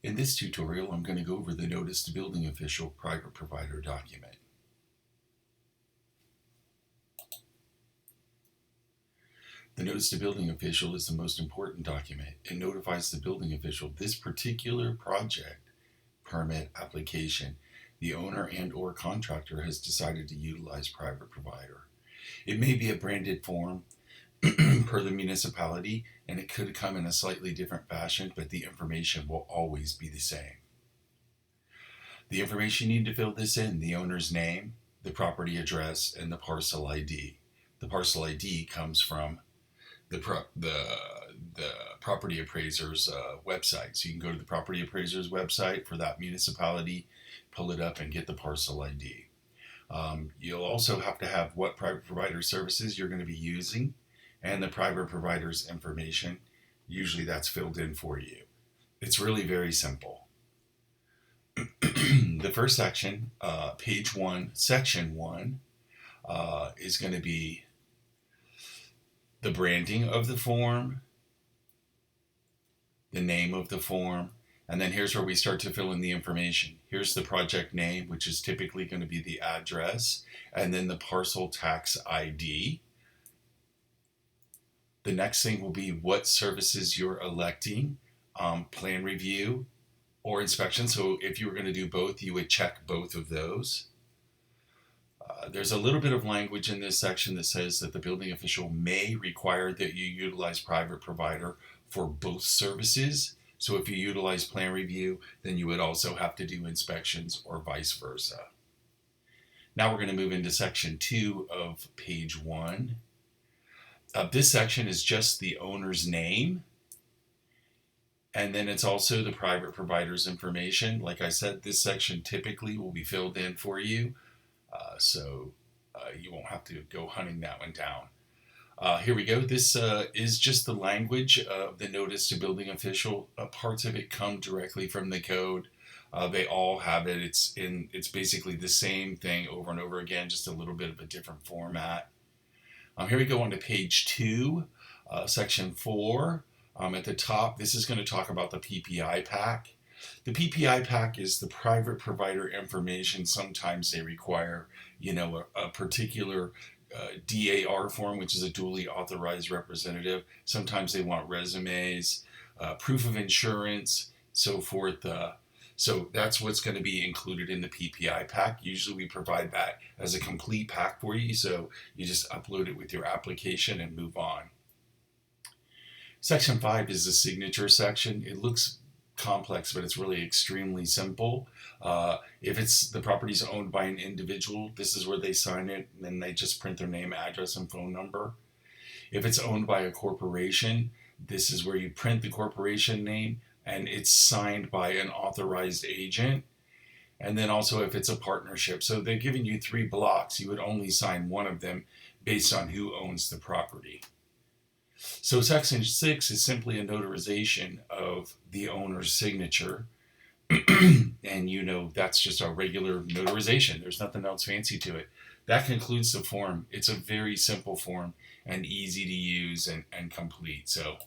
In this tutorial, I'm going to go over the Notice to Building Official Private Provider document. The Notice to Building Official is the most important document. It notifies the building official this particular project permit application. The owner and/or contractor has decided to utilize private provider. It may be a branded form per the municipality, and it could come in a slightly different fashion, but the information will always be the same. The information you need to fill this in: the owner's name, the property address, and the parcel ID. The parcel ID comes from the property appraiser's website. So you can go to the property appraiser's website for that municipality, pull it up, and get the parcel ID. You'll also have to have what private provider services you're going to be using and the private provider's information. Usually that's filled in for you. It's really very simple. The first section, page 1, section 1, is going to be the branding of the form, the name of the form, and then here's where we start to fill in the information. Here's the project name, which is typically going to be the address, and then the parcel tax ID. The next thing will be what services you're electing, plan review or inspection. So if you were going to do both, you would check both of those. There's a little bit of language in this section that says that the building official may require that you utilize private provider for both services. So if you utilize plan review, then you would also have to do inspections or vice versa. Now we're going to move into section 2 of page 1. This section is just the owner's name, and then it's also the private provider's information. Like I said, this section typically will be filled in for you, so you won't have to go hunting that one down. Here we go. This is just the language of the Notice to Building Official. Parts of it come directly from the code. They all have it. It's basically the same thing over and over again, just a little bit of a different format. Here we go on to page 2, section 4. At the top, this is going to talk about the PPI pack. The PPI pack is the private provider information. Sometimes they require, a particular DAR form, which is a duly authorized representative. Sometimes they want resumes, proof of insurance, so forth. So that's what's going to be included in the PPI pack. Usually we provide that as a complete pack for you, so you just upload it with your application and move on. Section 5 is the signature section. It looks complex, but it's really extremely simple. If it's the property's owned by an individual, this is where they sign it, and then they just print their name, address, and phone number. If it's owned by a corporation, this is where you print the corporation name, and it's signed by an authorized agent. And then also if it's a partnership. So they're giving you 3 blocks. You would only sign one of them based on who owns the property. So section 6 is simply a notarization of the owner's signature. And that's just a regular notarization. There's nothing else fancy to it. That concludes the form. It's a very simple form and easy to use and complete. So